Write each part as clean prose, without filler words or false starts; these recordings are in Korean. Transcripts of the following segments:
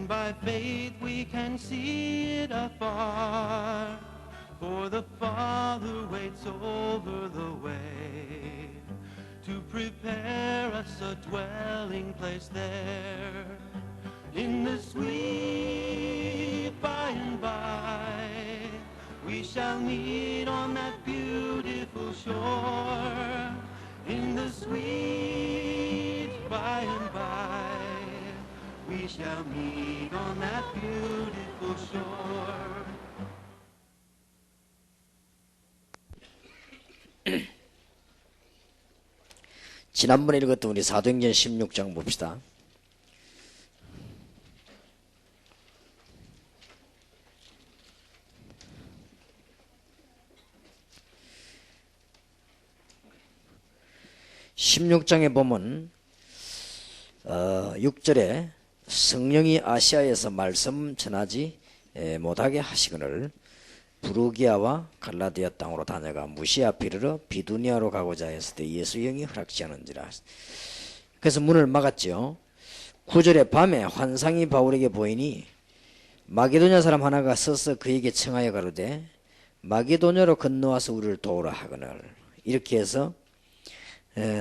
by faith we can see it afar, for the Father waits over the way to prepare us a dwelling place there. In the sweet by and by, we shall meet on that beautiful shore. In the sweet by and by, we shall meet on that beautiful shore. 지난번에 읽었던 우리 사도행전 16장 봅시다. (16장에) 보면 6절에 성령이 아시아에서 말씀 전하지 못하게 하시거늘 부르기아와 갈라디아 땅으로 다녀가 무시아 비르러 비두니아로 가고자 했을 때 예수 영이 허락지 않은지라. 그래서 문을 막았죠. 9절에 밤에 환상이 바울에게 보이니 마게도냐 사람 하나가 서서 그에게 청하여 가로되 마게도냐로 건너와서 우리를 도우라 하거늘. 이렇게 해서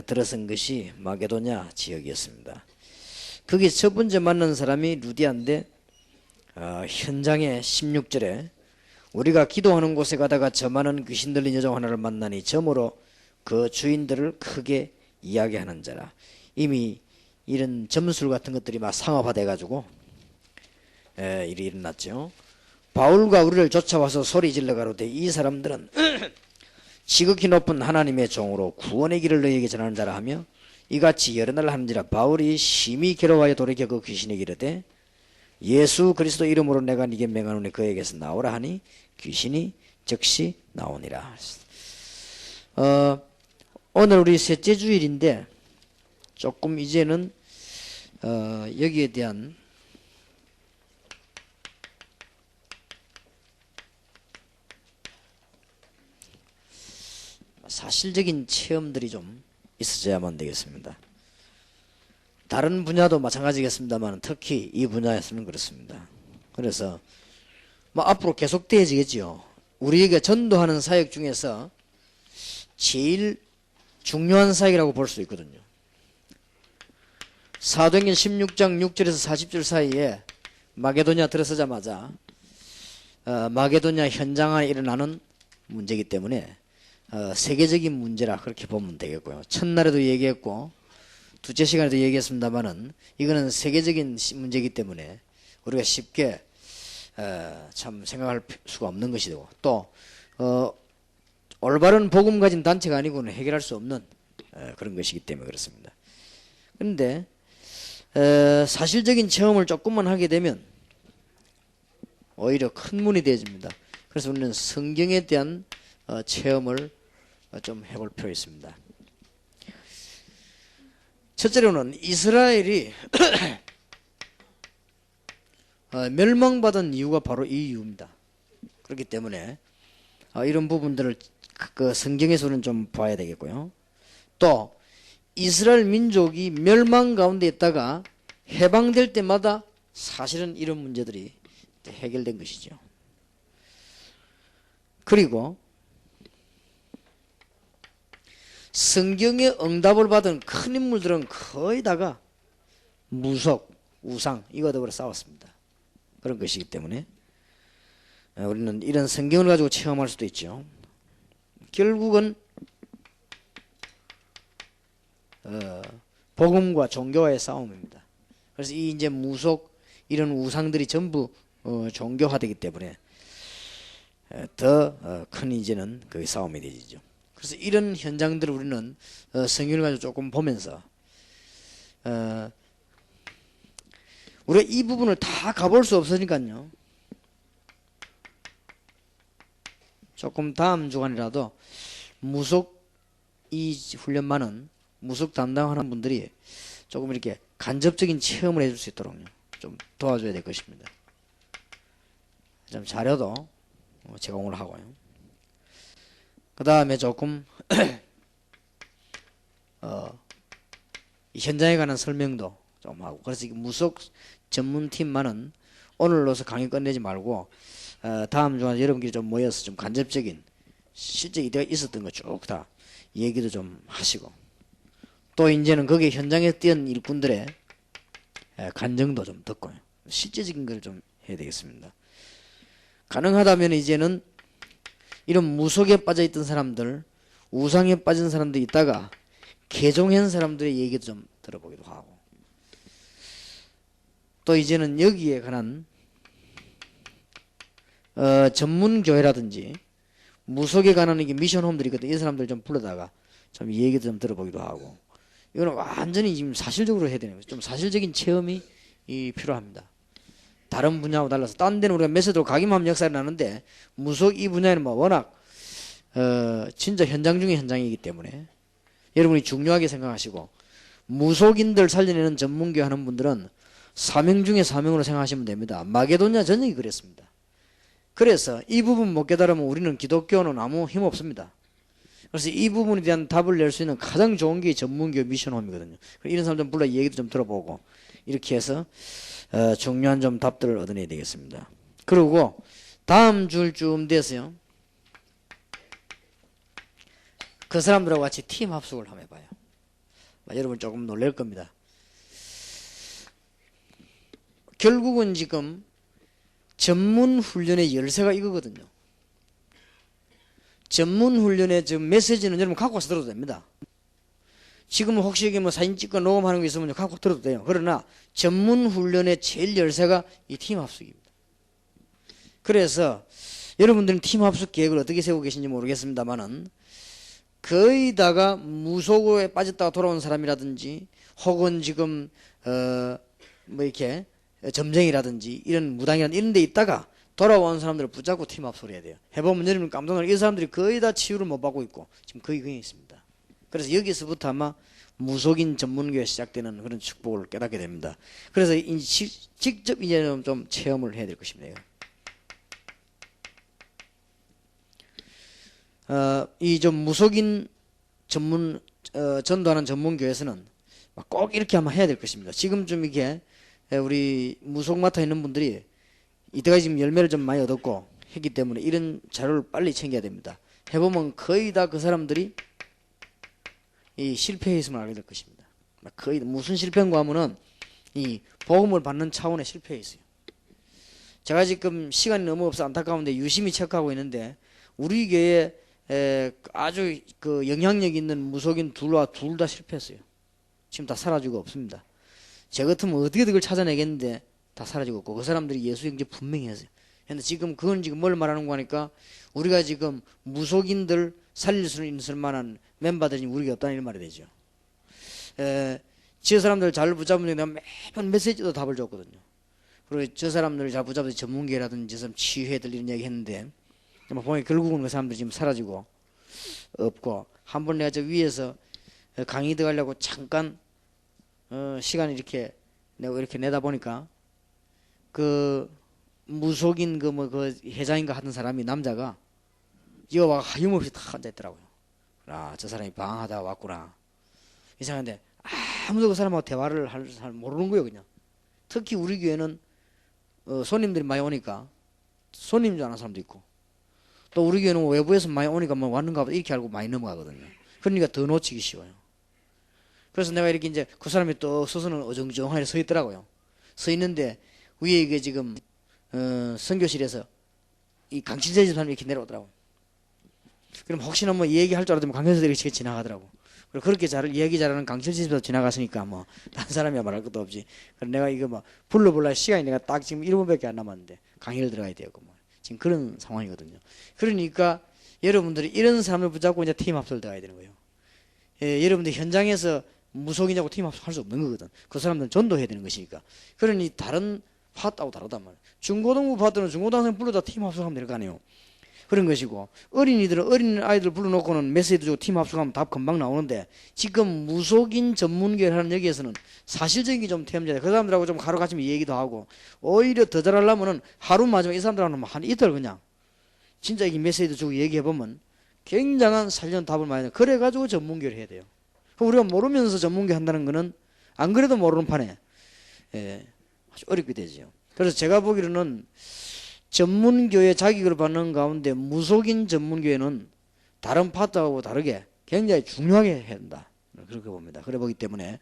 들어선 것이 마게도냐 지역이었습니다. 거기 첫 번째 만난 사람이 루디아인데 현장에 16절에 우리가 기도하는 곳에 가다가 저 많은 귀신 들린 여종 하나를 만나니 점으로 그 주인들을 크게 이야기하는 자라. 이미 이런 점술 같은 것들이 막 상업화돼 가지고 일이 일어났죠. 바울과 우리를 쫓아와서 소리 질러 가로되 이 사람들은 지극히 높은 하나님의 종으로 구원의 길을 너희에게 전하는 자라 하며 이같이 여러 날 하는지라. 바울이 심히 괴로워하여 돌이켜 그 귀신에게 이르되 예수 그리스도 이름으로 내가 네게 명하노니 그에게서 나오라 하니 귀신이 즉시 나오니라. 오늘 우리 셋째 주일인데 조금 이제는 여기에 대한 사실적인 체험들이 좀 있어야만 되겠습니다. 다른 분야도 마찬가지겠습니다만 특히 이 분야에서는 그렇습니다. 그래서 앞으로 계속되어지겠지요. 우리에게 전도하는 사역 중에서 제일 중요한 사역이라고 볼 수 있거든요. 사도행전 16장 6절에서 40절 사이에 마게도냐 들어서자마자 마게도냐 현장 안에 일어나는 문제이기 때문에 세계적인 문제라 그렇게 보면 되겠고요. 첫날에도 얘기했고 두째 시간에도 얘기했습니다만은 이거는 세계적인 문제이기 때문에 우리가 쉽게 참 생각할 수가 없는 것이고 또 올바른 복음 가진 단체가 아니고는 해결할 수 없는 그런 것이기 때문에 그렇습니다. 그런데 사실적인 체험을 조금만 하게 되면 오히려 큰 문이 되어집니다. 그래서 우리는 성경에 대한 체험을 좀 해볼 필요가 있습니다. 첫째로는 이스라엘이 멸망받은 이유가 바로 이 이유입니다. 그렇기 때문에 이런 부분들을 그 성경에서는 좀 봐야 되겠고요. 또 이스라엘 민족이 멸망 가운데 있다가 해방될 때마다 사실은 이런 문제들이 해결된 것이죠. 그리고 성경의 응답을 받은 큰 인물들은 거의 다가 무속, 우상 이거들과 싸웠습니다. 그런 것이기 때문에 우리는 이런 성경을 가지고 체험할 수도 있죠. 결국은 복음과 종교와의 싸움입니다. 그래서 이 이제 무속 이런 우상들이 전부 종교화되기 때문에 더 큰 이제는 그 싸움이 되죠. 그래서 이런 현장들을 우리는 성경을 가지고 조금 보면서 우리가 이 부분을 다 가볼 수 없으니까요. 조금 다음 주간이라도 무속 이 훈련만은 무속 담당하는 분들이 조금 이렇게 간접적인 체험을 해줄 수 있도록 좀 도와줘야 될 것입니다. 좀 자료도 제공을 하고요. 그 다음에 조금 이 현장에 관한 설명도 좀 하고. 그래서 이 무속 전문팀만은 오늘로서 강의 끝내지 말고 다음 주간 여러분끼리 좀 모여서 좀 간접적인 실제 이때가 있었던 거 쭉 다 얘기도 좀 하시고, 또 이제는 거기에 현장에 뛰은 일꾼들의 간증도 좀 듣고 실제적인 걸 좀 해야 되겠습니다. 가능하다면 이제는 이런 무속에 빠져있던 사람들, 우상에 빠진 사람들이 있다가 개종한 사람들의 얘기도 좀 들어보기도 하고, 또 이제는 여기에 관한 전문교회라든지 무속에 관한 이게 미션홈들이 있거든. 이 사람들 좀 불러다가 좀 얘기도 좀 들어보기도 하고, 이거는 완전히 지금 사실적으로 해야 되는 거죠. 좀 사실적인 체험이 필요합니다. 다른 분야하고 달라서 딴 데는 우리가 메소드로 가기만 하면 역사를 나는데, 무속 이 분야는 뭐 워낙 진짜 현장 중에 현장이기 때문에 여러분이 중요하게 생각하시고, 무속인들 살려내는 전문교 하는 분들은 사명 중에 사명으로 생각하시면 됩니다. 마게도냐 전역이 그랬습니다. 그래서 이 부분 못 깨달으면 우리는 기독교는 아무 힘 없습니다. 그래서 이 부분에 대한 답을 낼 수 있는 가장 좋은 게 전문교 미션홈이거든요. 이런 사람 좀 불러 얘기도 좀 들어보고, 이렇게 해서 중요한 좀 답들을 얻어내야 되겠습니다. 그리고 다음 주쯤 돼서요, 그 사람들하고 같이 팀 합숙을 한번 해봐요. 여러분 조금 놀랄 겁니다. 결국은 지금 전문 훈련의 열쇠가 이거거든요. 전문 훈련의 지금 메시지는 여러분 갖고 와서 들어도 됩니다. 지금 혹시 이게 뭐 사진 찍고 녹음하는 게 있으면 갖고 들어도 돼요. 그러나 전문 훈련의 제일 열쇠가 이 팀 합숙입니다. 그래서 여러분들은 팀 합숙 계획을 어떻게 세우고 계신지 모르겠습니다만은, 거의 다가 무속에 빠졌다가 돌아온 사람이라든지, 혹은 지금 뭐 이렇게 점쟁이라든지 이런 무당이라든지 이런 데 있다가 돌아온 사람들을 붙잡고 팀 합숙을 해야 돼요. 해보면 여러분 깜짝 놀라요. 이 사람들이 거의 다 치유를 못 받고 있고 지금 거의 있습니다. 그래서 여기서부터 아마 무속인 전문교에 시작되는 그런 축복을 깨닫게 됩니다. 그래서 직접 이제는 좀 체험을 해야 될 것입니다. 이 좀 무속인 전문 전도하는 전문교에서는 꼭 이렇게 한번 해야 될 것입니다. 지금쯤 이게 우리 무속 맡아 있는 분들이 이때까지 지금 열매를 좀 많이 얻었고 했기 때문에 이런 자료를 빨리 챙겨야 됩니다. 해보면 거의 다 그 사람들이 이 실패했음을 알게 될 것입니다. 거의 무슨 실패인가 하면은 이 복음을 받는 차원의 실패했어요. 제가 지금 시간이 너무 없어 안타까운데 유심히 체크하고 있는데, 우리 교회에 아주 그 영향력 있는 무속인 둘 다 실패했어요. 지금 다 사라지고 없습니다. 제 같으면 어떻게든 그걸 찾아내겠는데 다 사라지고 없고, 그 사람들이 예수 영접 분명히 했어요. 근데 지금 그건 지금 뭘 말하는 거 하니까, 우리가 지금 무속인들 살릴 수 있을 만한 멤버들이 우리가 없다는 이런 말이 되죠. 저 사람들 잘 붙잡으면 내가 매번 메시지도 답을 줬거든요. 그리고 저 사람들을 잘 붙잡아서 전문계라든지 치유해들 이런 얘기 했는데, 보니까 결국은 그 사람들이 지금 사라지고 없고, 한번 내가 저 위에서 강의 들어가려고 잠깐 시간을 이렇게 내가 이렇게 내다 보니까, 그 무속인 그 회장인가 하던 사람이 남자가 이거 와 하염없이 다 앉아있더라고요. 아, 저 사람이 방황하다가 왔구나. 이상한데 아무도 그 사람하고 대화를 할 사람 모르는 거예요, 그냥. 특히 우리 교회는 손님들이 많이 오니까 손님인 줄 아는 사람도 있고, 또 우리 교회는 외부에서 많이 오니까 뭐 왔는가 보다 이렇게 알고 많이 넘어가거든요. 그러니까 더 놓치기 쉬워요. 그래서 내가 이렇게 이제 그 사람이 또 서서는 어정쩡하게 서 있더라고요. 서 있는데 위에 이게 지금 선교실에서 이 강신세 집사님이 이렇게 내려오더라고요. 그럼 혹시나 뭐 얘기할 줄 알았더니 강신세들이 이렇게 지나가더라고. 그리고 그렇게 얘기 잘하는 강신세 집사도 지나갔으니까 뭐 다른 사람이야 말할 것도 없지. 그래서 내가 이거 뭐 불러볼라 시간이 내가 딱 지금 1분밖에 안 남았는데 강의를 들어가야 돼요. 뭐 지금 그런 상황이거든요. 그러니까 여러분들이 이런 사람을 붙잡고 이제 팀 합숙을 들어가야 되는 거예요. 여러분들 현장에서 무속이냐고 팀 합숙할 수 없는 거거든. 그 사람들은 전도해야 되는 것이니까. 그러니 다른 파트하고 다르단 말이에요. 중고등부 파트는 중고등학생 불러다 팀 합숙하면 될 거 아니에요. 그런 것이고, 어린이들은 어린 아이들 불러놓고는 메시지 주고 팀 합숙하면 답 금방 나오는데, 지금 무속인 전문교를 하는 여기에서는 사실적인 게 좀 태움제돼. 그 사람들하고 좀 하루같이 얘기도 하고, 오히려 더 잘하려면은 하루 마지막에 이 사람들하고는 한 이틀 그냥 진짜 이 메시지 주고 얘기해보면 굉장한 살려는 답을 많이 해요. 그래가지고 전문교를 해야 돼요. 우리가 모르면서 전문교 한다는 거는 안 그래도 모르는 판에 아주 어렵게 되죠. 그래서 제가 보기로는 전문교회 자격을 받는 가운데 무속인 전문교회는 다른 파트하고 다르게 굉장히 중요하게 해야 된다. 그렇게 봅니다. 그래 보기 때문에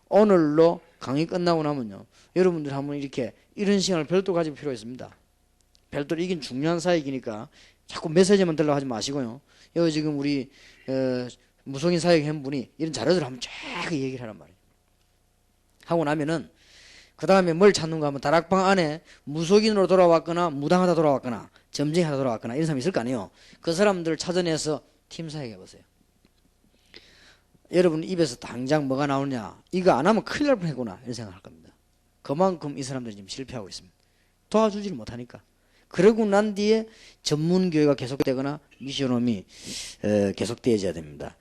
오늘로 강의 끝나고 나면요, 여러분들 한번 이렇게 이런 시간을 별도로 가질 필요가 있습니다. 별도로 이긴 중요한 사역이니까 자꾸 메시지만 들려고 하지 마시고요. 여기 지금 우리 무속인 사역 한 분이 이런 자료들을 한번 쫙 얘기를 하란 말이에요. 하고 나면은 그 다음에 뭘 찾는가 하면 다락방 안에 무속인으로 돌아왔거나 무당하다 돌아왔거나 점쟁이하다 돌아왔거나 이런 사람이 있을 거 아니에요. 그 사람들을 찾아내서 팀 사역 해보세요. 여러분 입에서 당장 뭐가 나오냐, 이거 안 하면 큰일 날 뻔했구나 이런 생각할 겁니다. 그만큼 이 사람들이 지금 실패하고 있습니다. 도와주지를 못하니까. 그러고 난 뒤에 전문교회가 계속되거나 미션홈이 계속되어야 됩니다.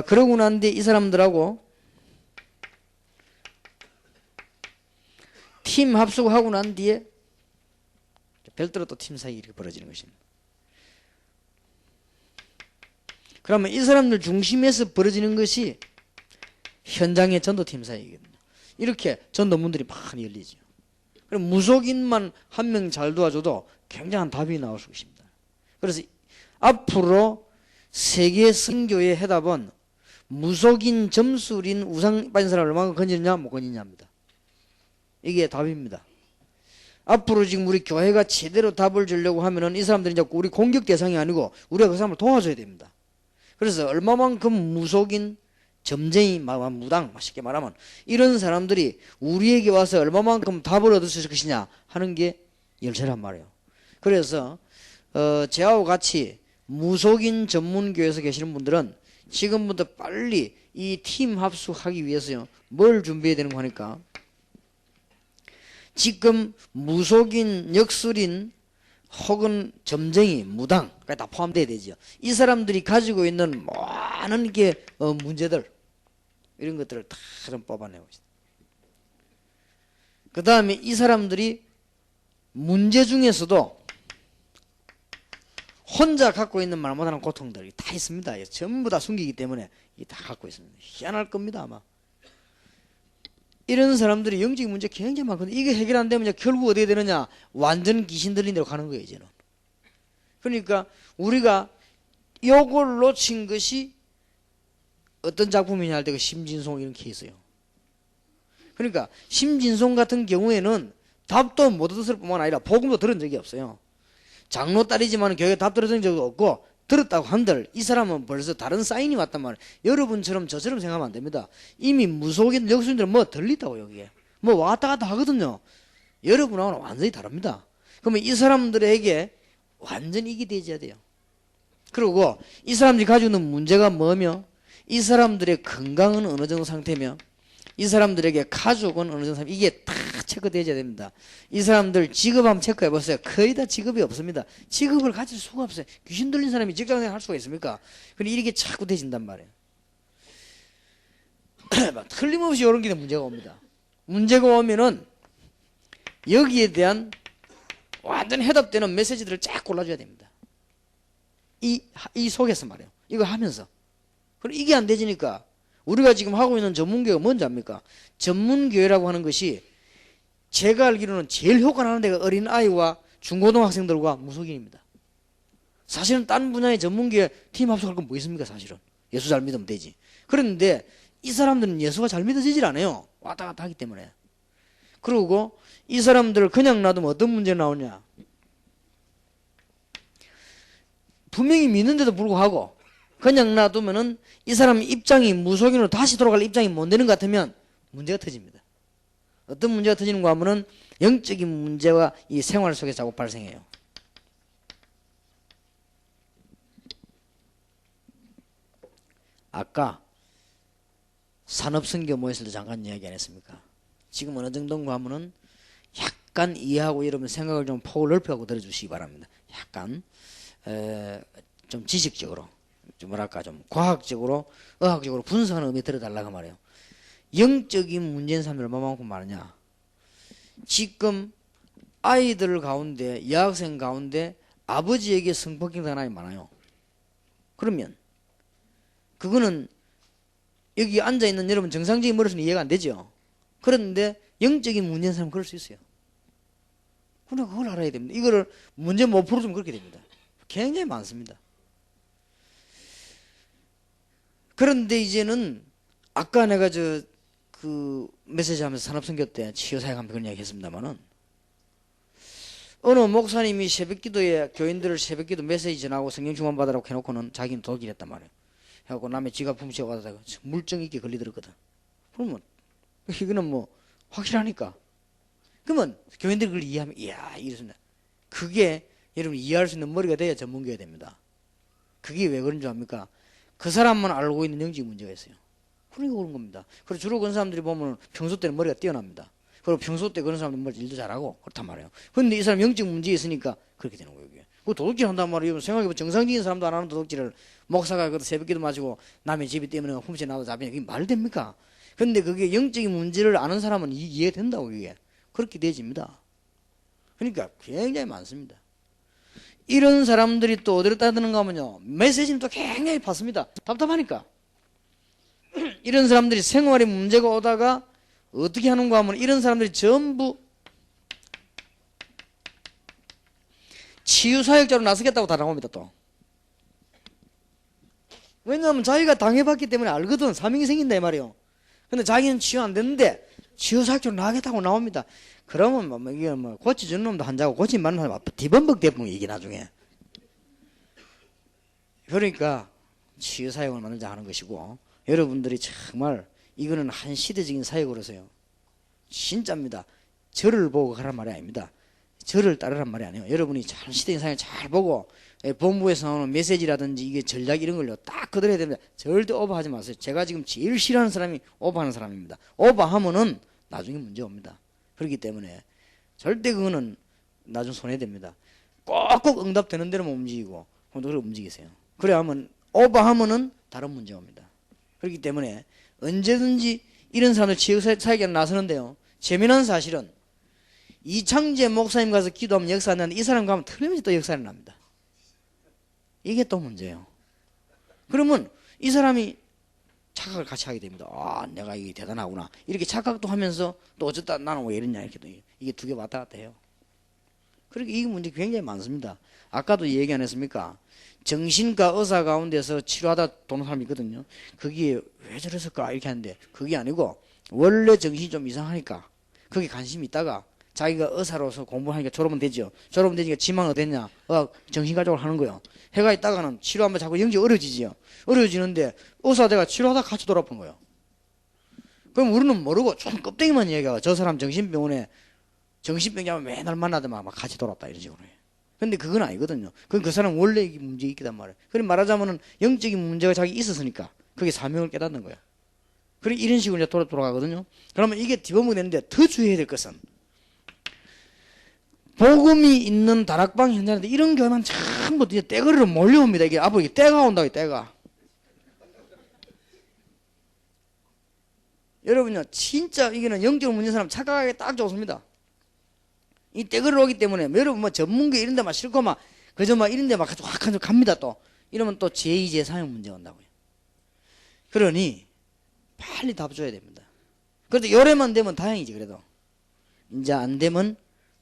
그러고 난 뒤에 이 사람들하고 팀 합숙하고 난 뒤에 별도로 또 팀 사이 이렇게 벌어지는 것입니다. 그러면 이 사람들 중심에서 벌어지는 것이 현장의 전도팀 사이거든요. 이렇게 전도문들이 많이 열리죠. 그럼 무속인만 한 명 잘 도와줘도 굉장한 답이 나올 수 있습니다. 그래서 앞으로 세계 선교의 해답은 무속인 점술인 우상 빠진 사람을 얼마나 건지느냐 못 건지냐입니다. 이게 답입니다. 앞으로 지금 우리 교회가 제대로 답을 주려고 하면은 이 사람들이 자꾸 우리 공격 대상이 아니고 우리가 그 사람을 도와줘야 됩니다. 그래서 얼마만큼 무속인, 점쟁이, 무당, 쉽게 말하면 이런 사람들이 우리에게 와서 얼마만큼 답을 얻을 수 있을 것이냐 하는 게 열쇠란 말이에요. 그래서 저하고 같이 무속인 전문교회에서 계시는 분들은 지금부터 빨리 이 팀 합숙하기 위해서요, 뭘 준비해야 되는 거니까 지금 무속인, 역술인 혹은 점쟁이, 무당까지 다 포함되어야 되죠. 이 사람들이 가지고 있는 많은 게 문제들, 이런 것들을 다 좀 뽑아내고 있어요. 그 다음에 이 사람들이 문제 중에서도 혼자 갖고 있는 말 못하는 고통들이 다 있습니다. 전부 다 숨기기 때문에 다 갖고 있습니다. 희한할 겁니다 아마. 이런 사람들이 영적인 문제 굉장히 많거든요. 이게 해결 안 되면 결국 어떻게 되느냐, 완전 귀신 들린 대로 가는 거예요 이제는. 그러니까 우리가 요걸 놓친 것이 어떤 작품이냐 할 때 그 심진송 이런 케이스예요. 그러니까 심진송 같은 경우에는 답도 못 얻었을 뿐만 아니라 복음도 들은 적이 없어요. 장로 딸이지만 교회에 답 들은 적이 없고, 들었다고 한들 이 사람은 벌써 다른 사인이 왔단 말이에요. 여러분처럼 저처럼 생각하면 안 됩니다. 이미 무속인 역수인들은 뭐 들리다고, 여기에 뭐 왔다 갔다 하거든요. 여러분하고는 완전히 다릅니다. 그러면 이 사람들에게 완전히 이게 되어야 돼요. 그리고 이 사람들이 가지고 있는 문제가 뭐며, 이 사람들의 건강은 어느 정도 상태며, 이 사람들에게 가족은 어느 정도 상태, 이게 다 체크되어야 됩니다. 이 사람들 직업 한번 체크해 보세요. 거의 다 직업이 없습니다. 직업을 가질 수가 없어요. 귀신 들린 사람이 직장생활 할 수가 있습니까? 근데 이렇게 자꾸 되진단 말이에요. 틀림없이 이런 게 문제가 옵니다. 문제가 오면은 여기에 대한 완전 해답되는 메시지들을 쫙 골라줘야 됩니다. 이 속에서 말이에요. 이거 하면서. 그럼 이게 안 되지니까 우리가 지금 하고 있는 전문교회가 뭔지 압니까? 전문교회라고 하는 것이 제가 알기로는 제일 효과 나는 데가 어린아이와 중고등학생들과 무속인입니다. 사실은 딴 분야의 전문교회 팀 합숙할 건 뭐 있습니까? 사실은 예수 잘 믿으면 되지. 그런데 이 사람들은 예수가 잘 믿어지질 않아요. 왔다 갔다 하기 때문에. 그리고 이 사람들을 그냥 놔두면 어떤 문제가 나오냐, 분명히 믿는데도 불구하고 그냥 놔두면은 이 사람 입장이 무속인으로 다시 돌아갈 입장이 못 되는 것 같으면 문제가 터집니다. 어떤 문제가 터지는가 하면은 영적인 문제와 이 생활 속에서 자꾸 발생해요. 아까 산업선교 모였을 때 잠깐 이야기 안 했습니까? 지금 어느 정도인가 하면은 약간 이해하고 여러분 생각을 좀 폭을 넓혀가고 들어주시기 바랍니다. 약간 좀 지식적으로, 좀 뭐랄까, 좀 과학적으로, 의학적으로 분석하는 의미에 들어달라고 말해요. 영적인 문제인 사람들 얼마만큼 많으냐. 지금 아이들 가운데, 여학생 가운데 아버지에게 성폭행 당한 아이 많아요. 그러면 그거는 여기 앉아있는 여러분 정상적인 머리로는 이해가 안 되죠. 그런데 영적인 문제인 사람은 그럴 수 있어요. 그러나 그걸 알아야 됩니다. 이거를 문제 못 풀어주면 그렇게 됩니다. 굉장히 많습니다. 그런데 이제는 아까 내가 그 메시지 하면서 산업선교 때 치유사역하면서 그런 이야기 했습니다만은 어느 목사님이 새벽기도에 교인들을 새벽기도 메시지 전하고 성령 충만 받으라고 해놓고는 자기는 독일 했단 말이에요. 해갖고 남의 지갑 훔치고 가다가 물증 있게 걸리더랬거든. 그러면 이거는 뭐 확실하니까. 그러면 교인들이 그걸 이해하면 이야 이렇습니다. 그게 여러분 이해할 수 있는 머리가 돼야 전문교가 됩니다. 그게 왜 그런 줄 압니까? 그 사람만 알고 있는 영적 문제가 있어요. 그러니까 그런 겁니다. 그리고 주로 그런 사람들이 보면 평소 때는 머리가 뛰어납니다. 그리고 평소 때 그런 사람들 머리 일도 잘하고 그렇단 말이에요. 그런데 이 사람 영적 문제 있으니까 그렇게 되는 거예요. 그 도둑질 한단 말이에요. 생각해보면 정상적인 사람도 안 하는 도둑질을 목사가 그 새벽기도 마치고 남의 집이 때문에 훔쳐 나도 잡히냐 그게 말 됩니까? 근데 그게 영적인 문제를 아는 사람은 이해된다고 그게 그렇게 되집니다. 그러니까 굉장히 많습니다. 이런 사람들이 또 어디로 따드는가 하면요 메시지는 또 굉장히 받습니다. 답답하니까. 이런 사람들이 생활에 문제가 오다가 어떻게 하는가 하면 이런 사람들이 전부 치유사역자로 나서겠다고 다 나옵니다. 또 왜냐하면 자기가 당해봤기 때문에 알거든. 사명이 생긴다 이 말이에요. 근데 자기는 치유 안 됐는데 치유사역자로 나가겠다고 나옵니다. 그러면 뭐 이게 뭐 고쳐주는 놈도 한자고 고치지 말는 사람 뒤범벅 대풍이 이게 나중에. 그러니까 치유사역을 만들자 하는 것이고 여러분들이 정말 이거는 한 시대적인 사역으로서요 진짜입니다. 저를 보고 가란 말이 아닙니다. 저를 따르란 말이 아니에요. 여러분이 잘 시대적인 사역을 잘 보고 본부에서 나오는 메시지라든지 이게 전략 이런 걸요 딱 그대로 해야 됩니다. 절대 오버하지 마세요. 제가 지금 제일 싫어하는 사람이 오버하는 사람입니다. 오버하면은 나중에 문제 옵니다. 그렇기 때문에 절대 그거는 나중 손해됩니다. 꼭꼭 응답되는 대로만 움직이고 그대로 움직이세요. 그래 하면 오버하면은 다른 문제 옵니다. 그렇기 때문에 언제든지 이런 사람들 치유사역에 나서는데요 재미난 사실은 이창재 목사님 가서 기도하면 역사 안 나는데 이 사람 가면 틀림없이 또 역사가 납니다. 이게 또 문제예요. 그러면 이 사람이 착각을 같이 하게 됩니다. 아, 내가 이게 대단하구나. 이렇게 착각도 하면서 또 어쨌다 나는 왜 이랬냐 이렇게 또 이게 두 개 왔다 갔다 해요. 그러니까 이 문제 굉장히 많습니다. 아까도 얘기 안 했습니까? 정신과 의사 가운데서 치료하다 도는 사람이 있거든요. 그게 왜 저랬을까 이렇게 하는데 그게 아니고 원래 정신이 좀 이상하니까 거기 관심이 있다가 자기가 의사로서 공부하니까 졸업은 되죠. 졸업은 되니까 지망은 어땠냐? 정신과적으로 하는 거예요. 해가 있다가는 치료하면 자꾸 영적이 어려지지요. 어려지는데 의사대가 치료하다 같이 돌아쁜 거예요. 그럼 우리는 모르고 좀 껍데기만 얘기하고 저 사람 정신병원에 정신병자면 맨날 만나더만 막 같이 돌았다 이런 식으로 해요. 근데 그건 아니거든요. 그건 그 사람 원래 이 문제 있단 말이에요. 그럼 말하자면은 영적인 문제가 자기 있었으니까 그게 사명을 깨닫는 거예요. 그래 이런 식으로 이제 돌아가거든요. 그러면 이게 뒤범벅이 되는데 더 주의해야 될 것은 복음이 있는 다락방 현장인데 이런 교회만 전부 이제 떼거리로 몰려옵니다. 이게 앞으로 이게 때가 온다고 때가. 여러분요 진짜 이게는 영적으로 문제인 사람 착각하기 딱 좋습니다. 이 떼거리로 오기 때문에 여러분 뭐 전문가 이런 데만 싫고 막 그저 막 이런 데막 확 갑니다 또. 이러면 또 제2, 제3의 문제가 온다고요. 그러니 빨리 답 줘야 됩니다. 그래도 요래만 되면 다행이지 그래도. 이제 안 되면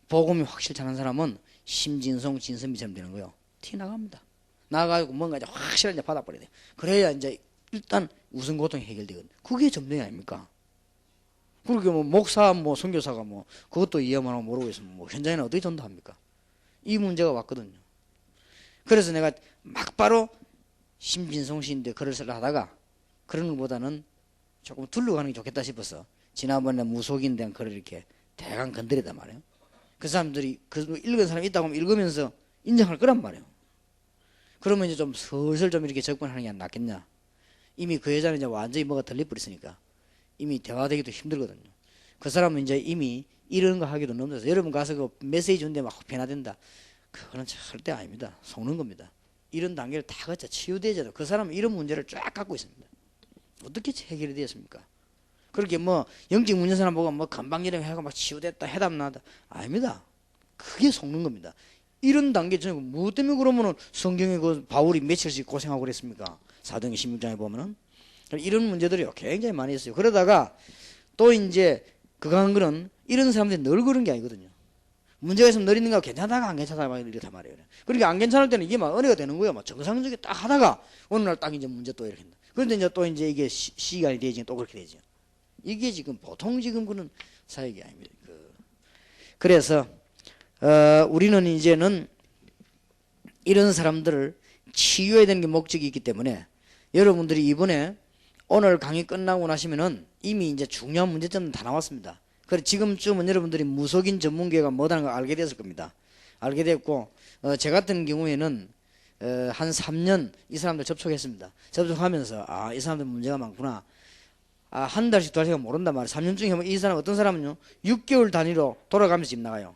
복음이 확실히 잘하는 사람은 심진송, 진선미처럼 되는 거예요. 티 나갑니다. 나가지고 뭔가 이제 확실하게 받아버려야 돼요. 그래야 이제 일단 우선 고통이 해결되거든요. 그게 점령이 아닙니까? 그렇게 뭐 목사, 뭐 선교사가 뭐 그것도 이해만 하고 모르고 있으면 뭐 현장에는 어떻게 전도합니까? 이 문제가 왔거든요. 그래서 내가 막바로 심진송 씨인데 글을 하다가 그런 것보다는 조금 둘러가는 게 좋겠다 싶어서 지난번에 무속인 대한 글을 이렇게 대강 건드리단 말이에요. 그 사람들이 그 읽은 사람이 있다고 하면 읽으면서 인정할 거란 말이에요. 그러면 이제 좀 슬슬 좀 이렇게 접근하는 게 낫겠냐. 이미 그 여자는 이제 완전히 뭐가 들려버렸으니까 이미 대화되기도 힘들거든요. 그 사람은 이제 이미 이런 거 하기도 넘어서 여러분 가서 그 메시지 준데 막 변화된다. 그거는 절대 아닙니다. 속는 겁니다. 이런 단계를 다 거쳐 치유되잖아요. 그 사람은 이런 문제를 쫙 갖고 있습니다. 어떻게 해결이 되었습니까? 그렇게 뭐 영적 문제 사람 보고 뭐 감방이랑 해가 막 치유됐다 해답 나다 아닙니다. 그게 속는 겁니다. 이런 단계 전에 뭐 때문에 그러면은 성경에 그 바울이 며칠씩 고생하고 그랬습니까? 사도행 16장에 보면은 이런 문제들이 굉장히 많이 있어요. 그러다가 또 이제 그거 한 거는 이런 사람들이 늘 그런 게 아니거든요. 문제가 있으면 늘 있는가 괜찮다가 안 괜찮다가 이렇단 말이에요. 그러니까 안 괜찮을 때는 이게 막 은혜가 되는 거예요. 막 정상적이 딱 하다가 어느 날 딱 이제 문제 또 이렇게 한다. 그런데 이제 또 이제 이게 시간이 되지 또 그렇게 되죠. 이게 지금 보통 지금 그런 사역이 아닙니다. 그래서 우리는 이제는 이런 사람들을 치유해야 되는 게 목적이 있기 때문에 여러분들이 이번에 오늘 강의 끝나고 나시면은 이미 이제 중요한 문제점은 다 나왔습니다. 그래 지금쯤은 여러분들이 무속인 전문교회가 뭐라는 걸 알게 됐을 겁니다. 알게 됐고 제 같은 경우에는 한 3년 이 사람들 접촉했습니다. 접촉하면서 이 사람들 문제가 많구나. 한 달씩 두 달씩 모른단 말이에요. 3년 중에 이 사람 어떤 사람은요 6개월 단위로 돌아가면서 집 나가요.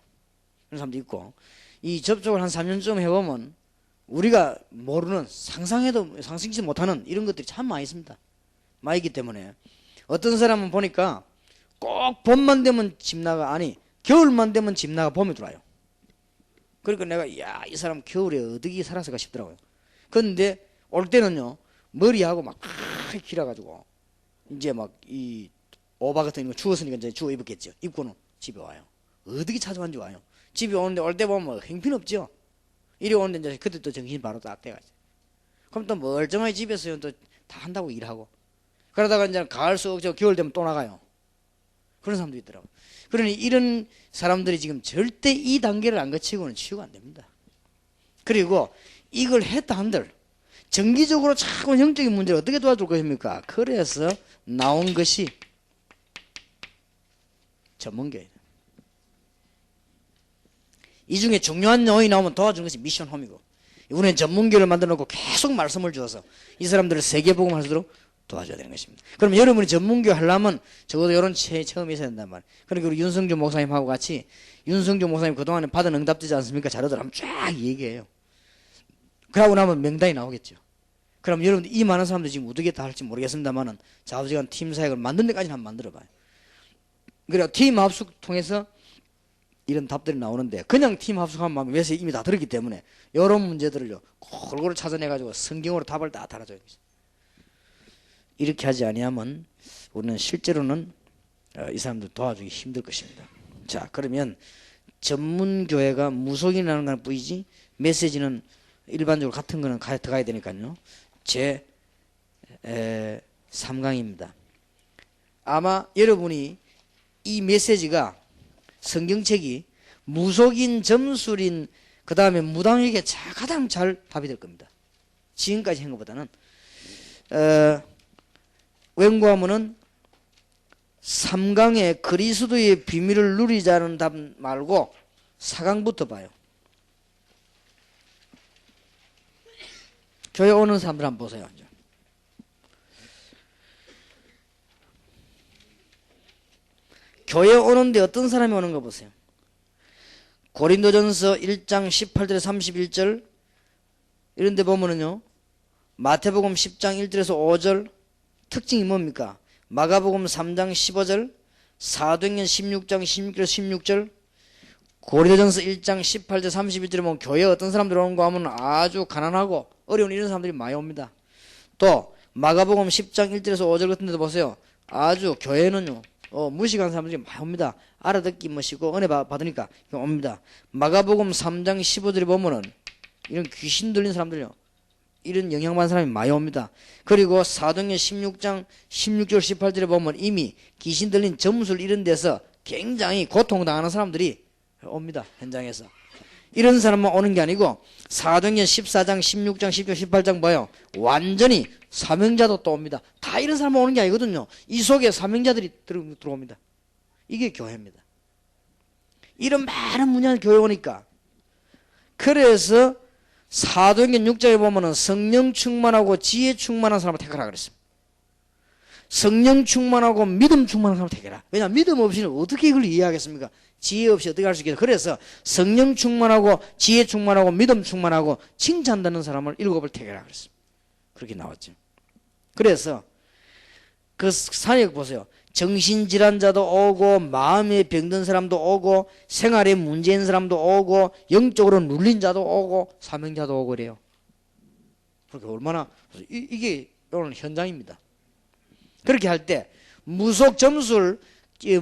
그런 사람도 있고 이 접촉을 한 3년쯤 해보면 우리가 모르는 상상해도 상상치 못하는 이런 것들이 참 많이 있습니다. 많이 있기 때문에 어떤 사람은 보니까 꼭 봄만 되면 집 나가 겨울만 되면 집 나가 봄에 들어와요. 그러니까 내가 이 사람 겨울에 어떻게 살았을까 싶더라고요. 그런데 올 때는요 머리하고 막 길어가지고 이제 막 이 오바 같은 거 추웠으니까 이제 주워 입었겠죠. 입고는 집에 와요. 어떻게 찾아왔는지 와요. 집에 오는데 올 때 보면 형편없죠. 이리 오는데 이제 그때 또 정신 바로 딱 돼가지. 그럼 또 멀쩡하게 집에서 또 다 한다고 일하고 그러다가 이제 가을 속 겨울 되면 또 나가요. 그런 사람도 있더라고. 그러니 이런 사람들이 지금 절대 이 단계를 안 거치고는 치유가 안 됩니다. 그리고 이걸 했다 한들 정기적으로 자꾸 영적인 문제를 어떻게 도와줄 것입니까? 그래서 나온 것이 전문교회다. 이 중에 중요한 내용이 나오면 도와주는 것이 미션 홈이고 이번엔 전문교회를 만들어 놓고 계속 말씀을 주어서 이 사람들을 세계복음 할 수 있도록 도와줘야 되는 것입니다. 그럼 여러분이 전문교회 하려면 적어도 이런 체험이 있어야 된단 말이에요. 그러니까 우리 윤성주 목사님하고 같이 윤성주 목사님 그동안에 받은 응답되지 않습니까? 자료들 한번 쫙 얘기해요. 그러고 나면 명단이 나오겠죠. 그럼 여러분들 이 많은 사람들이 지금 어떻게 다 할지 모르겠습니다만은 좌우지간 팀 사역을 만든 데까지는 한번 만들어봐요. 그래서 팀 합숙 통해서 이런 답들이 나오는데 그냥 팀 합숙하면 메시지 이미 다 들었기 때문에 이런 문제들을요 골고루 찾아내가지고 성경으로 답을 다 달아줘야 됩니다. 이렇게 하지 아니하면 우리는 실제로는 이 사람들 도와주기 힘들 것입니다. 자 그러면 전문교회가 무속인이라는 건 뿐이지 메시지는 일반적으로 같은 거는 들어가야 되니까요. 제 3강입니다. 아마 여러분이 이 메시지가 성경책이 무속인, 점술인, 그 다음에 무당에게 가장 잘 답이 될 겁니다. 지금까지 한 것보다는 웬고하면은 3강의 그리스도의 비밀을 누리자는 답 말고 4강부터 봐요. 교회 오는 사람들 한번 보세요. 교회 오는데 어떤 사람이 오는 거 보세요. 고린도전서 1장 18절에서 31절 이런 데 보면은요. 마태복음 10장 1절에서 5절 특징이 뭡니까? 마가복음 3장 15절 사도행전 16장 16절에서 16절 고린도전서 1장 18절 31절에 보면 교회에 어떤 사람들이 오는 거 하면 아주 가난하고 어려운 이런 사람들이 많이 옵니다. 또 마가복음 10장 1절에서 5절 같은 데도 보세요. 아주 교회는요. 무식한 사람들이 많이 옵니다. 알아듣기 멋이고 은혜 받으니까 옵니다. 마가복음 3장 15절에 보면은 이런 귀신 들린 사람들요. 이런 영향받은 사람이 많이 옵니다. 그리고 사도행전 16장 16절 18절에 보면 이미 귀신 들린 점술 이런 데서 굉장히 고통당하는 사람들이 옵니다. 현장에서. 이런 사람만 오는 게 아니고 사도행전 14장 16장 10절 18장 봐요. 완전히 사명자도 또 옵니다. 다 이런 사람만 오는 게 아니거든요. 이 속에 사명자들이 들어옵니다. 이게 교회입니다. 이런 많은 문제를 교회 오니까 그래서 사도행전 6장에 보면은 성령 충만하고 지혜 충만한 사람을 택하라 그랬습니다. 성령 충만하고 믿음 충만한 사람을 택해라. 왜냐하면 믿음 없이는 어떻게 이걸 이해하겠습니까? 지혜 없이 어떻게 할 수 있겠어요? 그래서 성령 충만하고 지혜 충만하고 믿음 충만하고 칭찬받는 사람을 7을 택해라 그랬습니다. 그렇게 나왔죠. 그래서 그 사역 보세요. 정신질환자도 오고 마음에 병든 사람도 오고 생활에 문제인 사람도 오고 영적으로 눌린 자도 오고 사명자도 오고 그래요. 그렇게 얼마나 이게 오늘 현장입니다. 그렇게 할 때 무속 점술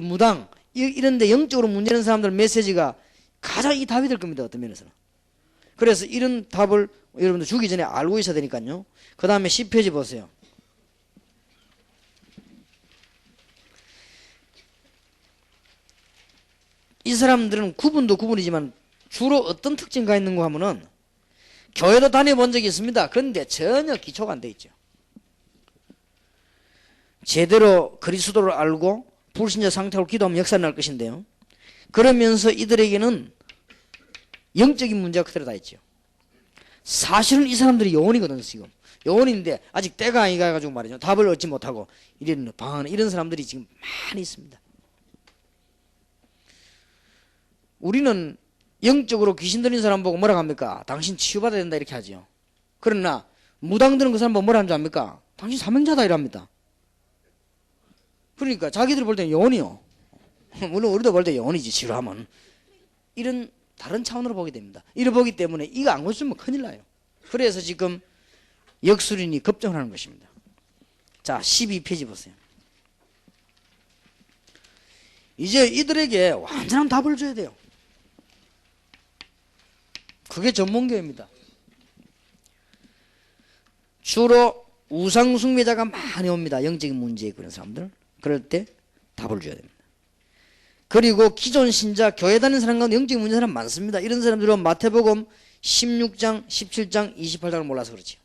무당 이런데 영적으로 문제는 사람들 메시지가 가장 이 답이 될 겁니다. 어떤 면에서는. 그래서 이런 답을 여러분들 주기 전에 알고 있어야 되니까요. 그 다음에 10페이지 보세요. 이 사람들은 구분도 구분이지만 주로 어떤 특징가 있는가 하면은 교회도 다녀본 적이 있습니다. 그런데 전혀 기초가 안 돼 있죠. 제대로 그리스도를 알고 불신자 상태로 기도하면 역사가 날 것인데요. 그러면서 이들에게는 영적인 문제가 그대로 다 있죠. 사실은 이 사람들이 영혼이거든요. 지금 영혼인데 아직 때가 아니 가지고 말이죠. 답을 얻지 못하고 이런 방황하는 이런 사람들이 지금 많이 있습니다. 우리는 영적으로 귀신 들린 사람 보고 뭐라고 합니까? 당신 치유받아야 된다 이렇게 하죠. 그러나 무당 드는 그 사람 보고 뭐라 하는 줄 압니까? 당신 사명자다 이랍니다. 그러니까 자기들 볼 때는 영혼이요. 물론 우리도 볼 때 영혼이지 치료하면. 이런 다른 차원으로 보게 됩니다. 이래 보기 때문에 이거 안 고치면 큰일 나요. 그래서 지금 역술인이 급정을 하는 것입니다. 자 12페이지 보세요. 이제 이들에게 완전한 답을 줘야 돼요. 그게 전문교입니다. 주로 우상 숭배자가 많이 옵니다. 영적인 문제에 그런 사람들. 그럴 때 답을 줘야 됩니다. 그리고 기존 신자 교회 다니는 사람 가운데 영적인 문제 사람 많습니다. 이런 사람들은 마태복음 16장, 17장, 28장을 몰라서 그렇지.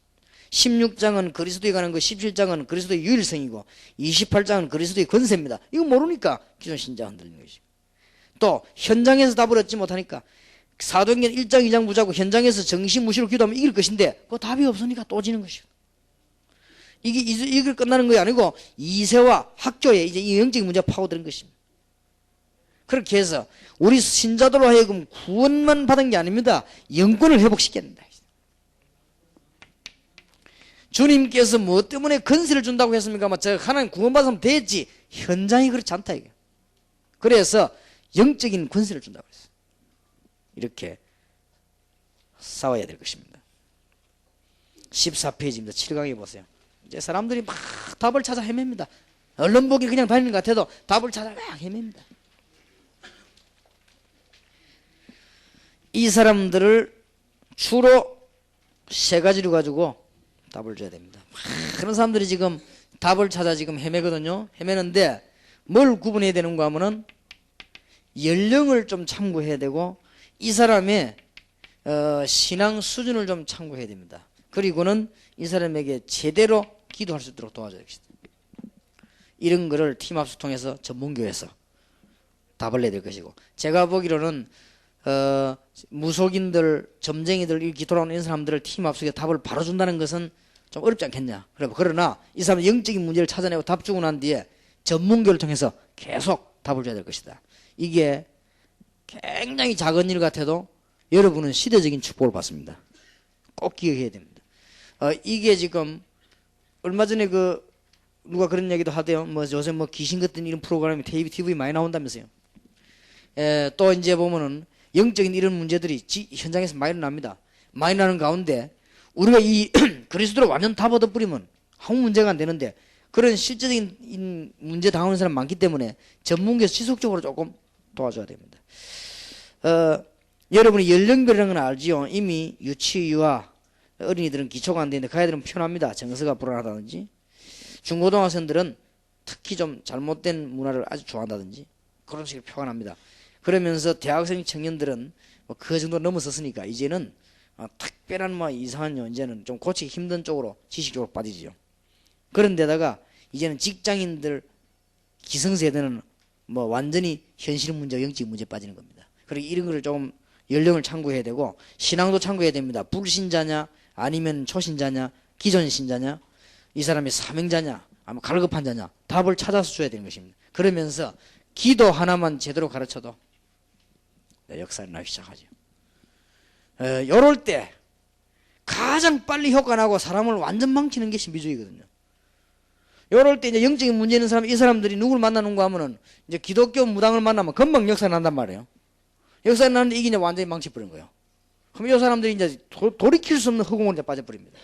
16장은 그리스도에 관한 거, 17장은 그리스도의 유일성이고 28장은 그리스도의 권세입니다. 이거 모르니까 기존 신자 흔들리는 것이죠. 또 현장에서 답을 얻지 못하니까 사도행전 1장 2장 붙잡고 현장에서 정신무시로 기도하면 이길 것인데 그 답이 없으니까 또 지는 것이죠. 이걸 끝나는 것이 아니고 2세와 학교에 이제 이 영적인 문제가 파고드는 것입니다. 그렇게 해서 우리 신자들로 하여금 구원만 받은 게 아닙니다. 영권을 회복시켜야 된다. 주님께서 무엇 때문에 권세를 준다고 했습니까? 저 하나님 구원받으면 됐지. 현장이 그렇지 않다 이게. 그래서 영적인 권세를 준다고 했어요. 이렇게 싸워야 될 것입니다. 14페이지입니다. 7강에 보세요. 이제 사람들이 막 답을 찾아 헤맵니다. 언론 보기 그냥 다니는 것 같아도 답을 찾아 막 헤맵니다. 이 사람들을 주로 세 가지로 가지고 답을 줘야 됩니다. 그런 사람들이 지금 답을 찾아 지금 헤매거든요. 헤매는데 뭘 구분해야 되는가 하면은 연령을 좀 참고해야 되고 이 사람의 신앙 수준을 좀 참고해야 됩니다. 그리고는 이 사람에게 제대로 기도할 수 있도록 도와줘야 됩니다. 이런 거를 팀합수 통해서 전문교에서 답을 내야 될 것이고 제가 보기로는 무속인들, 점쟁이들 이렇게 돌아오는 이런 사람들을 팀합수에 답을 바로 준다는 것은 좀 어렵지 않겠냐. 그러나 이 사람은 영적인 문제를 찾아내고 답 주고 난 뒤에 전문교를 통해서 계속 답을 줘야 될 것이다. 이게 굉장히 작은 일 같아도 여러분은 시대적인 축복을 받습니다. 꼭 기억해야 됩니다. 이게 지금 얼마 전에 누가 그런 얘기도 하대요. 요새 귀신 같은 이런 프로그램이 TV 많이 나온다면서요. 또 이제 보면은 영적인 이런 문제들이 현장에서 많이 일어납니다. 많이 나는 가운데 우리가 이 그리스도로 완전 다 얻어버리면 아무 문제가 안 되는데 그런 실제적인 문제 당하는 사람 많기 때문에 전문가에서 지속적으로 조금 도와줘야 됩니다. 여러분이 연령별이라는 건 알지요. 이미 유치유아 어린이들은 기초가 안 되는데 그 아이들은 편합니다. 정서가 불안하다든지 중고등학생들은 특히 좀 잘못된 문화를 아주 좋아한다든지 그런 식으로 표가 납니다. 그러면서 대학생 청년들은 그 정도 넘어섰으니까 이제는 특별한 이상한 이제는 좀 고치기 힘든 쪽으로 지식적으로 빠지죠. 그런데다가 이제는 직장인들 기성세대는 완전히 현실 문제, 영적 문제에 빠지는 겁니다. 그리고 이런 거를 좀 연령을 참고해야 되고 신앙도 참고해야 됩니다. 불신자냐 아니면 초신자냐 기존 신자냐 이 사람이 사명자냐 아니면 갈급한 자냐 답을 찾아서 줘야 되는 것입니다. 그러면서 기도 하나만 제대로 가르쳐도 역사가 나기 시작하죠. 이럴 때 가장 빨리 효과 나고 사람을 완전 망치는 게 신비주의거든요. 이럴 때 이제 영적인 문제 있는 사람, 이 사람들이 누굴 만나는가 하면은 이제 기독교 무당을 만나면 금방 역사 난단 말이에요. 역사 나는데 이게 이제 완전히 망쳐버린 거예요. 그럼 이 사람들이 이제 돌이킬 수 없는 허공으로 이제 빠져버립니다.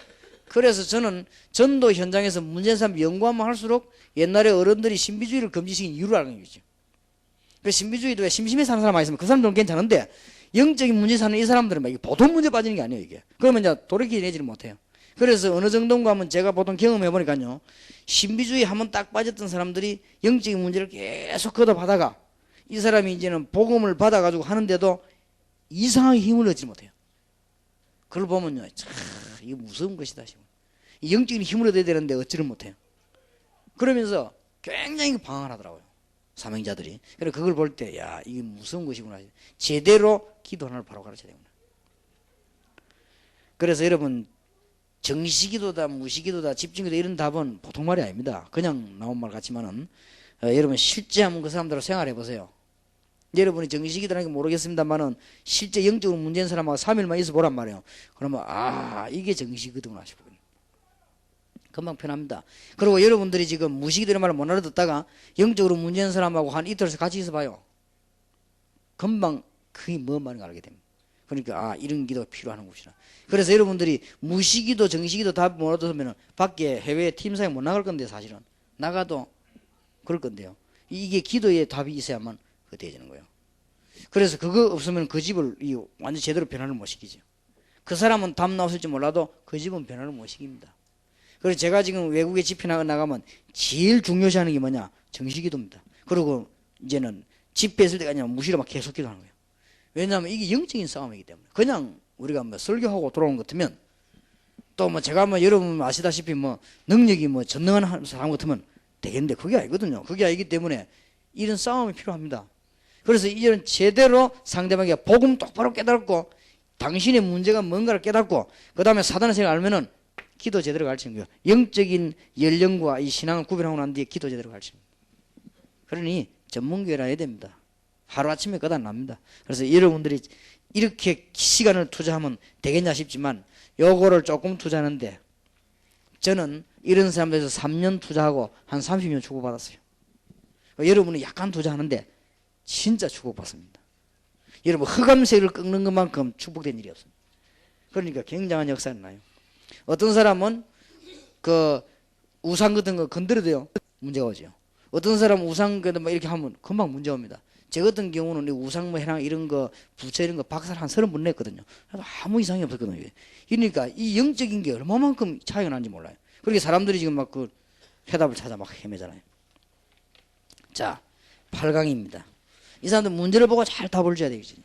그래서 저는 전도 현장에서 문제 있는 사람 연구하면 할수록 옛날에 어른들이 신비주의를 금지시킨 이유를 알는 거죠. 그래서 신비주의도에 심심해 사는 사람 많이 있으면 그 사람들은 괜찮은데 영적인 문제 사는 이 사람들은 막 이게 보통 문제 빠지는 게 아니에요, 이게. 그러면 이제 돌이키내지를 못해요. 그래서 어느 정도인가 하면 제가 보통 경험해 보니까요, 신비주의 한번 딱 빠졌던 사람들이 영적인 문제를 계속 걷어받아가 이 사람이 이제는 복음을 받아가지고 하는데도 이상하게 힘을 얻지 못해요. 그걸 보면요, 참 이게 무서운 것이다 싶어요. 영적인 힘을 얻어야 되는데 얻지를 못해요. 그러면서 굉장히 방황을 하더라고요, 사명자들이. 그래서 그걸 볼 때, 야, 이게 무서운 것이구나. 제대로 기도 하나를 바로 가르쳐야 되구나. 그래서 여러분, 정시기도다, 무시기도다, 집중기도 이런 답은 보통 말이 아닙니다. 그냥 나온 말 같지만은, 여러분 실제 한번 그 사람들하고 생활해 보세요. 여러분이 정시기도라는 게 모르겠습니다만은 실제 영적으로 문제인 사람하고 3일만 있어 보란 말이에요. 그러면 이게 정시기도구나 싶거든요. 금방 편합니다. 그리고 여러분들이 지금 무시기도라는 말을 못 알아듣다가 영적으로 문제인 사람하고 한 이틀씩 같이 있어 봐요. 금방 그게 뭔 말인가 알게 됩니다. 그러니까 이런 기도가 필요한 것이라. 그래서 여러분들이 무시기도 정시기도 답 못 얻으면 밖에 해외 팀사에 못 나갈 건데, 사실은 나가도 그럴 건데요. 이게 기도의 답이 있어야만 그거 되어지는 거예요. 그래서 그거 없으면 그 집을 완전 제대로 변화를 못 시키죠. 그 사람은 답 나왔을지 몰라도 그 집은 변화를 못 시킵니다. 그래서 제가 지금 외국에 집회 나가면 제일 중요시하는 게 뭐냐, 정시기도입니다. 그리고 이제는 집회했을 때가 아니라 무시로 막 계속 기도하는 거예요. 왜냐하면 이게 영적인 싸움이기 때문에. 그냥 우리가 뭐 설교하고 돌아오는 것 같으면, 또 뭐 제가 뭐 여러분 아시다시피 뭐 능력이 뭐 전능한 사람 같으면 되겠는데 그게 아니거든요. 그게 아니기 때문에 이런 싸움이 필요합니다. 그래서 이제는 제대로 상대방에게 복음 똑바로 깨닫고 당신의 문제가 뭔가를 깨닫고 그 다음에 사단의 생각을 알면은 기도 제대로 가르치는 거예요. 영적인 연령과 이 신앙을 구별하고 난 뒤에 기도 제대로 가르치는 거예요. 그러니 전문교회라 해야 됩니다. 하루아침에 끝 안 납니다. 그래서 여러분들이 이렇게 시간을 투자하면 되겠냐 싶지만 요거를 조금 투자하는데 저는 이런 사람들에서 3년 투자하고 한 30년 주고받았어요. 여러분은 약간 투자하는데 진짜 축복받습니다. 여러분 흑암색을 꺾는 것만큼 축복된 일이 없습니다. 그러니까 굉장한 역사는 나요. 어떤 사람은 그 우상 같은 거 건드려도요 문제가 오죠. 어떤 사람은 우상 같은 거 이렇게 하면 금방 문제 옵니다. 제 같은 경우는 우상 뭐 해랑 이런 거 부처 이런 거 박살 한 30번 냈거든요. 아무 이상이 없었거든요. 그러니까 이 영적인 게 얼마만큼 차이가 나는지 몰라요. 그렇게 사람들이 지금 막 그 해답을 찾아 막 헤매잖아요. 자, 8강입니다. 이 사람들 문제를 보고 잘 답을 줘야 되겠죠.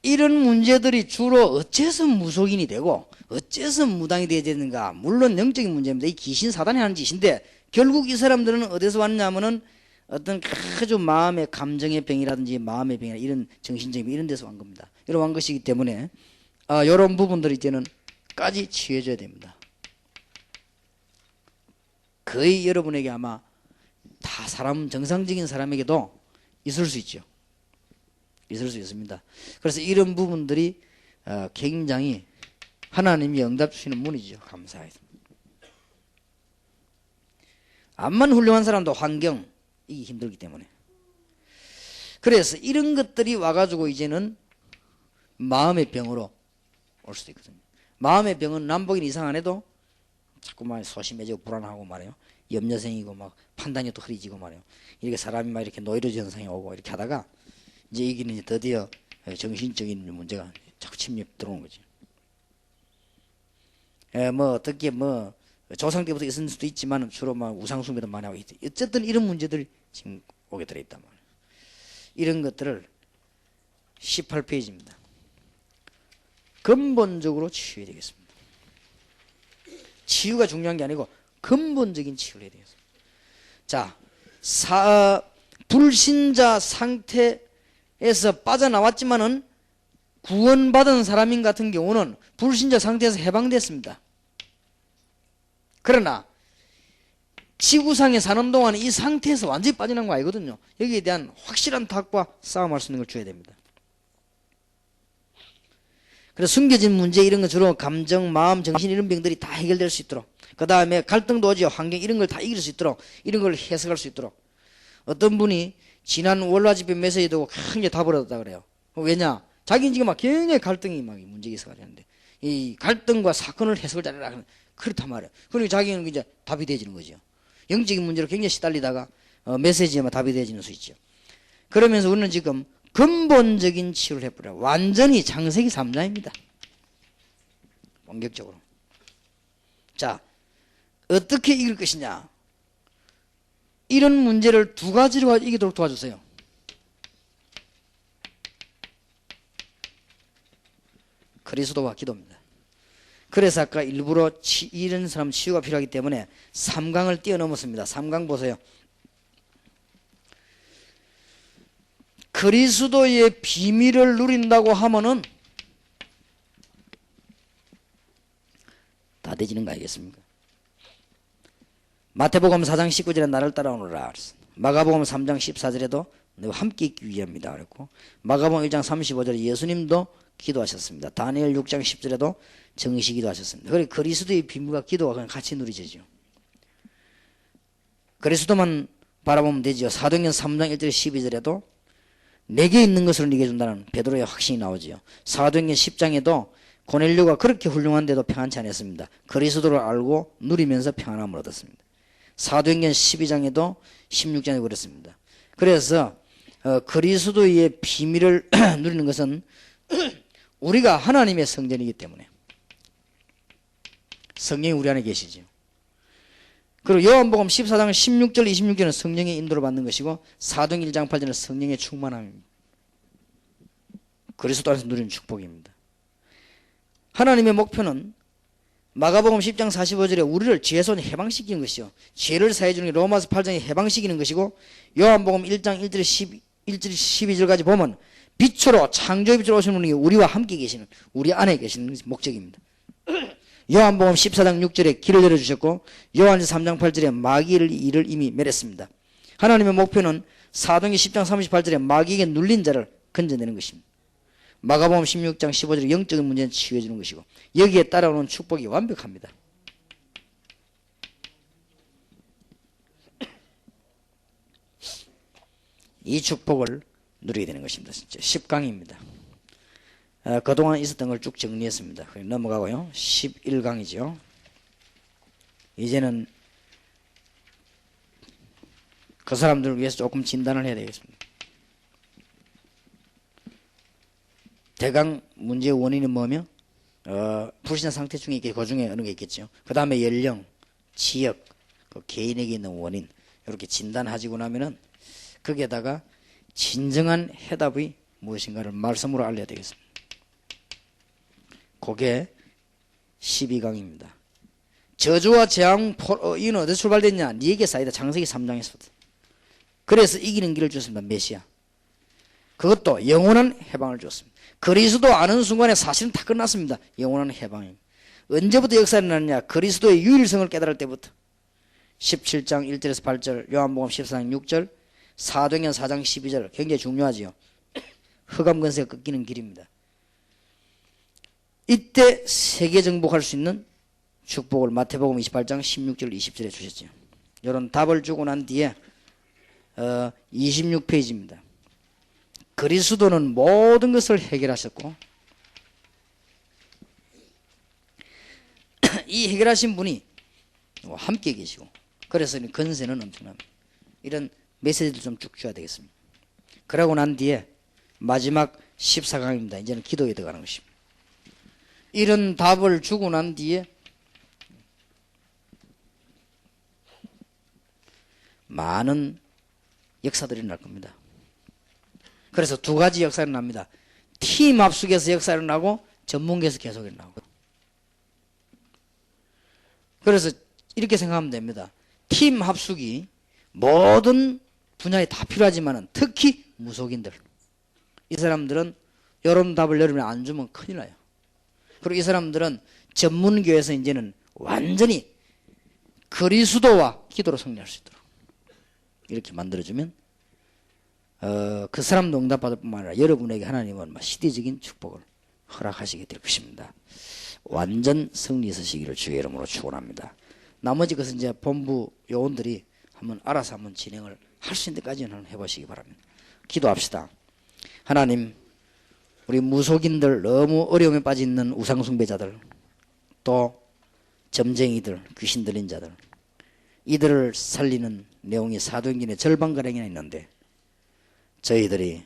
이런 문제들이 주로 어째서 무속인이 되고 어째서 무당이 되어야 되는가. 물론 영적인 문제입니다. 이 귀신 사단이 하는 짓인데 결국 이 사람들은 어디서 왔냐면은 어떤 아주 마음의 감정의 병이라든지 마음의 병이나 이런 정신적인 이런 데서 온 겁니다. 이런 온 것이기 때문에 이런 부분들이 이제는 까지 치유해줘야 됩니다. 거의 여러분에게 아마 다 사람 정상적인 사람에게도 있을 수 있죠. 있을 수 있습니다. 그래서 이런 부분들이 굉장히 하나님이 응답 주시는 문이죠. 감사해요. 암만 훌륭한 사람도 환경 이기 힘들기 때문에. 그래서 이런 것들이 와가지고 이제는 마음의 병으로 올 수도 있거든요. 마음의 병은 남복인 이상 안 해도 자꾸만 소심해지고 불안하고 말이에요. 염려 생기고 막 판단이 또 흐려지고 말이에요. 이렇게 사람이 막 이렇게 노이로제 현상이 오고 이렇게 하다가 이제 이기는 이제 드디어 정신적인 문제가 자꾸 침입 들어오는 거지. 뭐 어떻게 뭐 조상 때부터 있을 수도 있지만 주로 막 우상숭배도 많이 하고 있지. 어쨌든 이런 문제들이 지금 오게 들어있단 말이에요. 이런 것들을 18페이지입니다. 근본적으로 치유해야 되겠습니다. 치유가 중요한 게 아니고 근본적인 치유를 해야 되겠습니다. 자, 불신자 상태에서 빠져나왔지만은 구원받은 사람인 같은 경우는 불신자 상태에서 해방됐습니다. 그러나 지구상에 사는 동안 이 상태에서 완전히 빠져난 거 아니거든요. 여기에 대한 확실한 답과 싸움할 수 있는 걸 줘야 됩니다. 그래서 숨겨진 문제 이런 거 주로 감정, 마음, 정신 이런 병들이 다 해결될 수 있도록, 그 다음에 갈등도 오죠. 환경 이런 걸 다 이길 수 있도록, 이런 걸 해석할 수 있도록. 어떤 분이 지난 월화집회 메시지 두고 크게 답을 얻었다 그래요. 왜냐? 자기는 지금 막 굉장히 갈등이 막 문제가 있어가지고 하는데 이 갈등과 사건을 해석을 잘해라. 그렇단 말이에요. 그러니까 자기는 이제 답이 되어지는 거죠. 영적인 문제로 굉장히 시달리다가 메시지에만 답이 되어지는 수 있죠. 그러면서 우리는 지금 근본적인 치유를 해버려. 완전히 창세기 3장입니다. 원격적으로. 자, 어떻게 이길 것이냐? 이런 문제를 두 가지로 이기도록 도와주세요. 그리스도와 기도입니다. 그래서 아까 일부러 이런 사람 치유가 필요하기 때문에 3강을 뛰어넘었습니다. 3강 보세요. 그리스도의 비밀을 누린다고 하면은 다 되지는 거 아니겠습니까? 마태복음 4장 19절에 나를 따라오너라. 마가복음 3장 14절에도 너와 함께 있기 위함이다 그랬고, 마가복음 1장 35절에 예수님도 기도하셨습니다. 다니엘 6장 10절에도 정시 기도하셨습니다. 그래 그리스도의 비밀과 기도가 그냥 같이 누리지죠. 그리스도만 바라보면 되죠. 사도행전 3장 1절 12절에도 내게 있는 것을 네게 준다는 베드로의 확신이 나오지요. 사도행전 10장에도 고넬료가 그렇게 훌륭한데도 평안치 않았습니다. 그리스도를 알고 누리면서 평안함을 얻었습니다. 사도행전 12장에도 16장에 그렇습니다. 그래서 그리스도의 비밀을 누리는 것은 우리가 하나님의 성전이기 때문에 성령이 우리 안에 계시죠. 그리고 요한복음 14장 16절 26절은 성령의 인도를 받는 것이고, 사도행전 1장 8절은 성령의 충만함입니다. 그리스도 안에서 누리는 축복입니다. 하나님의 목표는 마가복음 10장 45절에 우리를 죄에서 해방시키는 것이요, 죄를 사해주는 게 로마서 8장에 해방시키는 것이고, 요한복음 1장 1절 12절까지 보면 빛으로 창조의 빛으로 오시는 분이 우리와 함께 계시는, 우리 안에 계시는 목적입니다. 요한복음 14장 6절에 길을 열어주셨고, 요한복음 3장 8절에 마귀의 일을 이미 멸했습니다. 하나님의 목표는 사도행전 10장 38절에 마귀에게 눌린 자를 건져내는 것입니다. 마가복음 16장 15절에 영적인 문제는 치유해주는 것이고, 여기에 따라오는 축복이 완벽합니다. 이 축복을 누리게 되는 것입니다. 10강입니다. 그동안 있었던 걸 쭉 정리했습니다. 넘어가고요. 11강이죠. 이제는 그 사람들을 위해서 조금 진단을 해야 되겠습니다. 대강 문제의 원인이 뭐며, 불신한 상태 중에 있겠죠. 그 중에 어느 게 있겠죠. 그 다음에 연령, 지역, 그 개인에게 있는 원인, 이렇게 진단하지고 나면은 거기에다가 진정한 해답이 무엇인가를 말씀으로 알려야 되겠습니다. 그게 12강입니다. 저주와 재앙, 이는 어디서 출발됐냐? 네게 쌓이다. 창세기 3장에서부터. 그래서 이기는 길을 주었습니다. 메시아. 그것도 영원한 해방을 주었습니다. 그리스도 아는 순간에 사실은 다 끝났습니다. 영원한 해방입니다. 언제부터 역사가 일어났냐? 그리스도의 유일성을 깨달을 때부터. 17장 1절에서 8절, 요한복음 14장 6절, 사도행전 4장 12절, 굉장히 중요하지요. 흑암 권세가 꺾이는 길입니다. 이때 세계 정복할 수 있는 축복을 마태복음 28장 16절 20절에 주셨죠. 이런 답을 주고 난 뒤에 26페이지입니다. 그리스도는 모든 것을 해결하셨고, 이 해결하신 분이 함께 계시고, 그래서 건세는 엄청납니다. 이런 메시지를 좀 쭉 줘야 되겠습니다. 그러고 난 뒤에 마지막 14강입니다. 이제는 기도에 들어가는 것입니다. 이런 답을 주고 난 뒤에 많은 역사들이 날 겁니다. 그래서 두 가지 역사가 납니다. 팀 합숙에서 역사가 나고 전문계에서 계속 일어나고. 그래서 이렇게 생각하면 됩니다. 팀 합숙이 모든 분야에 다 필요하지만 특히 무속인들, 이 사람들은 이런 답을 여러분이 안 주면 큰일 나요. 그리고 이 사람들은 전문교에서 이제는 완전히 그리스도와 기도로 승리할 수 있도록 이렇게 만들어주면 그 사람도 응답받을 뿐만 아니라 여러분에게 하나님은 시대적인 축복을 허락하시게 될 것입니다. 완전 승리 있으시기를 주의 이름으로 축원합니다. 나머지 것은 이제 본부 요원들이 한번 알아서 한번 진행을 할 수 있는 데까지는 한번 해보시기 바랍니다. 기도합시다. 하나님, 우리 무속인들, 너무 어려움에 빠져 있는 우상숭배자들, 또 점쟁이들, 귀신 들린 자들, 이들을 살리는 내용이 사도행전의 절반가량이나 있는데 저희들이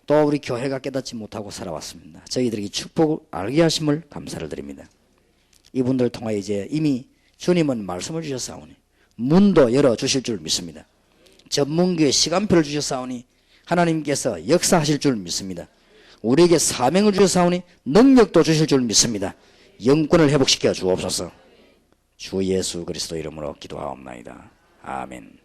또 우리 교회가 깨닫지 못하고 살아왔습니다. 저희들에게 축복을 알게 하심을 감사를 드립니다. 이분들 통하여 이제 이미 주님은 말씀을 주셨사오니 문도 열어주실 줄 믿습니다. 전문기의 시간표를 주셨사오니 하나님께서 역사하실 줄 믿습니다. 우리에게 사명을 주셨사오니 능력도 주실 줄 믿습니다. 영권을 회복시켜 주옵소서. 주 예수 그리스도 이름으로 기도하옵나이다. 아멘.